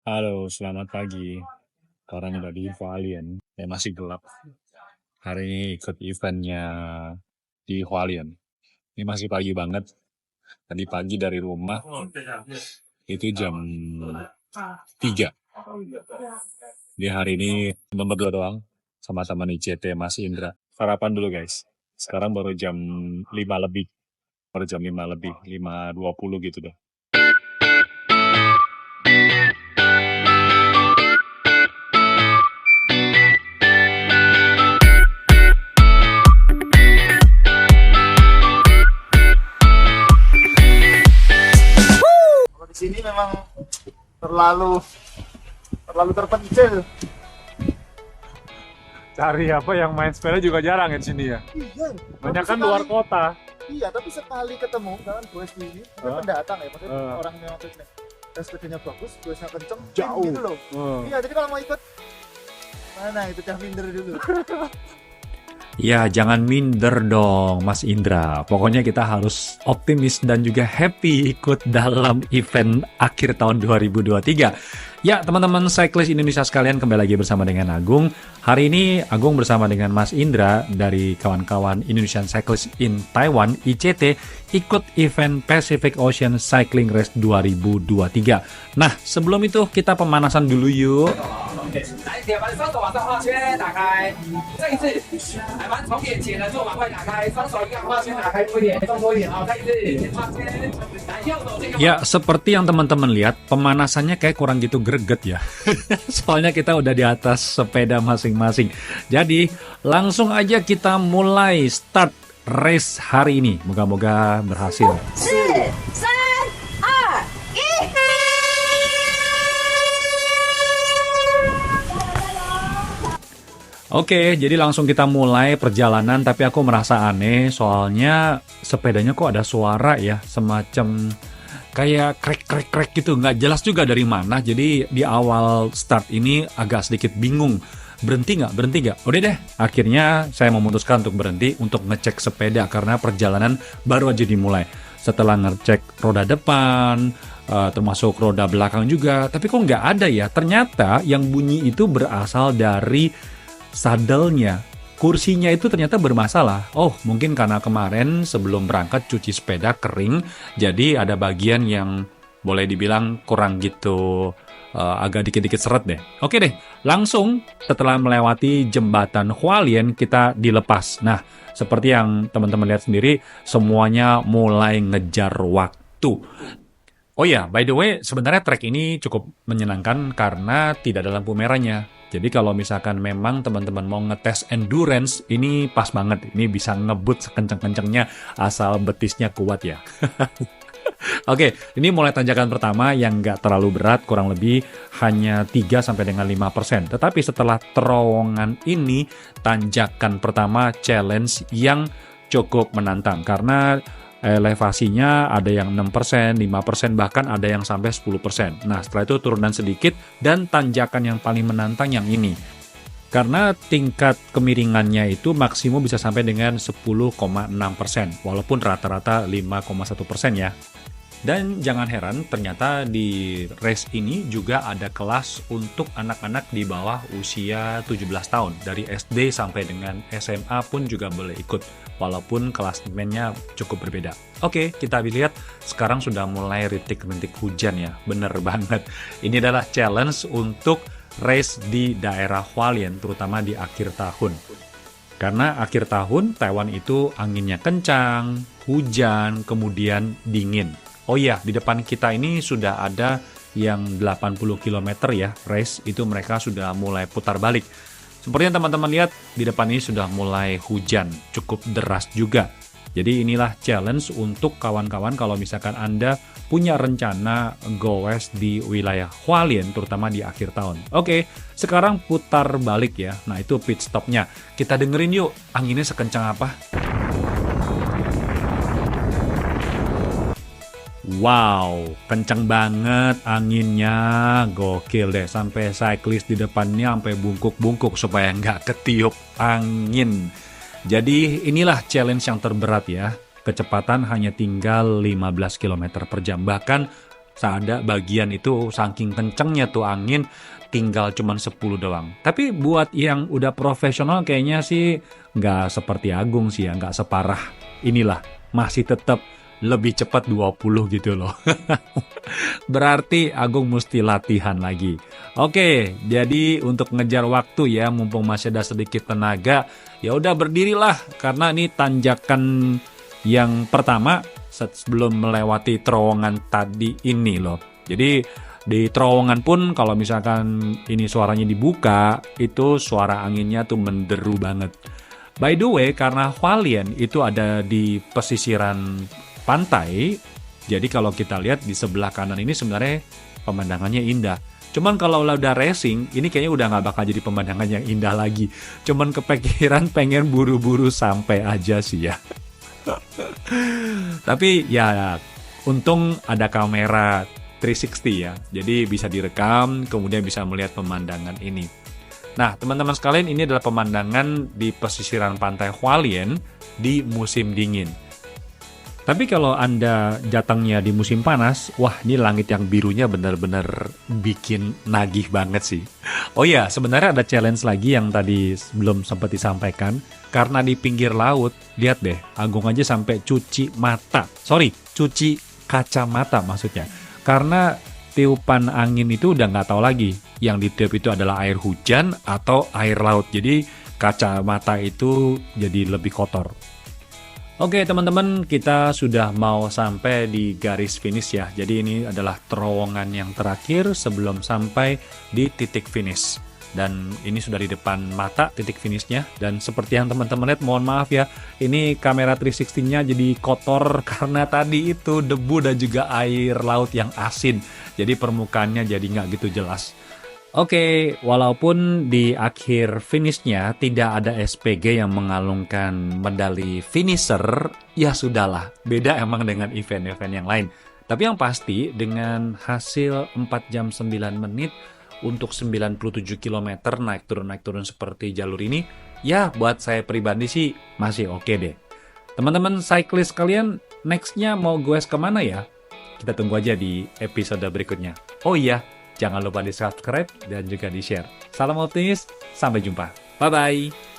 Halo, selamat pagi. Sekarang udah di Hualien, masih gelap. Hari ini ikut eventnya di Hualien. Ini masih pagi banget. Tadi pagi dari rumah itu jam 3. Di hari ini cuma berdua doang sama teman ICT Mas Indra. Sarapan dulu guys. Sekarang baru jam 5 lebih. Baru jam 5 lebih, 5:20 gitu deh. Kalau di sini memang terlalu terlalu terpencil. Cari apa yang main sepeda juga jarang ya di sini ya. Iya. Banyak tapi kan luar sekali- kota. Iya, tapi sekali ketemu kan gue sendiri, dia Hah? pendatang ya, maksudnya Hah. orang yang sepedanya bagus, gue kenceng, Jauh. gitu loh. Iya, jadi kalau mau ikut mana itu cah minder dulu. Ya, jangan minder dong, Mas Indra. Pokoknya kita harus optimis dan juga happy ikut dalam event akhir tahun 2023. Ya, teman-teman cyclist Indonesia sekalian, kembali lagi bersama dengan Agung. Hari ini Agung bersama dengan Mas Indra dari kawan-kawan Indonesian Cyclist in Taiwan, ICT, ikut event Pacific Ocean Cycling Race 2023. Nah, sebelum itu kita pemanasan dulu yuk. 来，铁门双手往上画圈，打开。这一次，海帆从眼前的做法快打开，双手一样画圈打开多一点，动多一点。好，再一次画圈。来，右手这个。 Ya, seperti yang teman-teman lihat, pemanasannya kayak kurang gitu greget ya. Soalnya kita udah di atas sepeda masing-masing. Jadi, langsung aja kita mulai start race hari ini. Moga-moga berhasil. Oke, jadi langsung kita mulai perjalanan, tapi aku merasa aneh soalnya sepedanya kok ada suara ya, semacam kayak krek-krek-krek gitu, nggak jelas juga dari mana. Jadi di awal start ini agak sedikit bingung, berhenti nggak? Udah deh, akhirnya saya memutuskan untuk berhenti untuk ngecek sepeda karena perjalanan baru aja dimulai. Setelah ngecek roda depan, termasuk roda belakang juga, tapi kok nggak ada ya? Ternyata yang bunyi itu berasal dari sadelnya, kursinya itu ternyata bermasalah. Oh, mungkin karena kemarin sebelum berangkat cuci sepeda kering, jadi ada bagian yang boleh dibilang kurang gitu, agak dikit-dikit seret deh. Oke deh, langsung setelah melewati jembatan Hualien kita dilepas. Nah, seperti yang teman-teman lihat sendiri, semuanya mulai ngejar waktu. Oh ya, by the way, sebenarnya trek ini cukup menyenangkan karena tidak ada lampu merahnya. Jadi kalau misalkan memang teman-teman mau ngetes endurance, ini pas banget. Ini bisa ngebut sekenceng-kencengnya asal betisnya kuat ya. Oke, ini mulai tanjakan pertama yang nggak terlalu berat, kurang lebih hanya 3 sampai dengan 5%. Tetapi setelah terowongan ini, tanjakan pertama challenge yang cukup menantang karena elevasinya ada yang 6%, 5%, bahkan ada yang sampai 10%. Nah, setelah itu turunan sedikit dan tanjakan yang paling menantang yang ini. Karena tingkat kemiringannya itu maksimum bisa sampai dengan 10,6%, walaupun rata-rata 5,1% ya. Dan jangan heran, ternyata di race ini juga ada kelas untuk anak-anak di bawah usia 17 tahun. Dari SD sampai dengan SMA pun juga boleh ikut, walaupun kelasmennya cukup berbeda. Oke, kita lihat sekarang sudah mulai rintik-rintik hujan ya, bener banget. Ini adalah challenge untuk race di daerah Hualien, terutama di akhir tahun. Karena akhir tahun, Taiwan itu anginnya kencang, hujan, kemudian dingin. Oh iya, di depan kita ini sudah ada yang 80 km ya, race itu mereka sudah mulai putar balik. Seperti yang teman-teman lihat, di depan ini sudah mulai hujan, cukup deras juga. Jadi inilah challenge untuk kawan-kawan kalau misalkan Anda punya rencana goes di wilayah Hualien, terutama di akhir tahun. Oke, sekarang putar balik ya. Nah itu pit stopnya. Kita dengerin yuk, anginnya sekencang apa. Wow, kenceng banget anginnya, gokil deh. Sampai cyclist di depannya sampai bungkuk-bungkuk supaya nggak ketiup angin. Jadi inilah challenge yang terberat ya. Kecepatan hanya tinggal 15 km per jam. Bahkan Ada bagian itu saking kencengnya tuh angin, tinggal cuman 10 doang. Tapi buat yang udah profesional kayaknya sih nggak seperti Agung sih ya, nggak separah inilah. Masih tetap lebih cepat 20 gitu loh. Berarti Agung mesti latihan lagi. Oke, jadi untuk ngejar waktu ya, mumpung masih ada sedikit tenaga, ya udah berdirilah karena ini tanjakan yang pertama sebelum melewati terowongan tadi ini loh. Jadi di terowongan pun kalau misalkan ini suaranya dibuka, itu suara anginnya tuh menderu banget. By the way, karena Hualien itu ada di pesisiran pantai, jadi kalau kita lihat di sebelah kanan ini sebenarnya pemandangannya indah. Cuman kalau udah racing, ini kayaknya udah nggak bakal jadi pemandangan yang indah lagi. Cuman kepikiran pengen buru-buru sampai aja sih ya. Tapi ya untung ada kamera 360 ya, jadi bisa direkam, kemudian bisa melihat pemandangan ini. Nah teman-teman sekalian, ini adalah pemandangan di pesisiran pantai Hualien di musim dingin. Tapi kalau Anda datangnya di musim panas, wah ini langit yang birunya benar-benar bikin nagih banget sih. Oh ya, sebenarnya ada challenge lagi yang tadi belum sempat disampaikan. Karena di pinggir laut, lihat deh, Agung aja sampai cuci kacamata maksudnya. Karena tiupan angin itu udah nggak tahu lagi. Yang ditiup itu adalah air hujan atau air laut. Jadi kacamata itu jadi lebih kotor. Oke teman-teman, kita sudah mau sampai di garis finish ya. Jadi ini adalah terowongan yang terakhir sebelum sampai di titik finish. Dan ini sudah di depan mata titik finishnya. Dan seperti yang teman-teman lihat, mohon maaf ya, ini kamera 360-nya jadi kotor karena tadi itu debu dan juga air laut yang asin. Jadi permukaannya jadi nggak gitu jelas. Oke, walaupun di akhir finishnya tidak ada SPG yang mengalungkan medali finisher, ya sudahlah, beda emang dengan event-event yang lain. Tapi yang pasti dengan hasil 4 jam 9 menit untuk 97 km naik turun seperti jalur ini, ya buat saya pribadi sih masih oke deh. Teman-teman cyclist kalian nextnya mau goes kemana ya? Kita tunggu aja di episode berikutnya. Oh iya, jangan lupa di subscribe dan juga di share. Salam optimis, sampai jumpa. Bye-bye.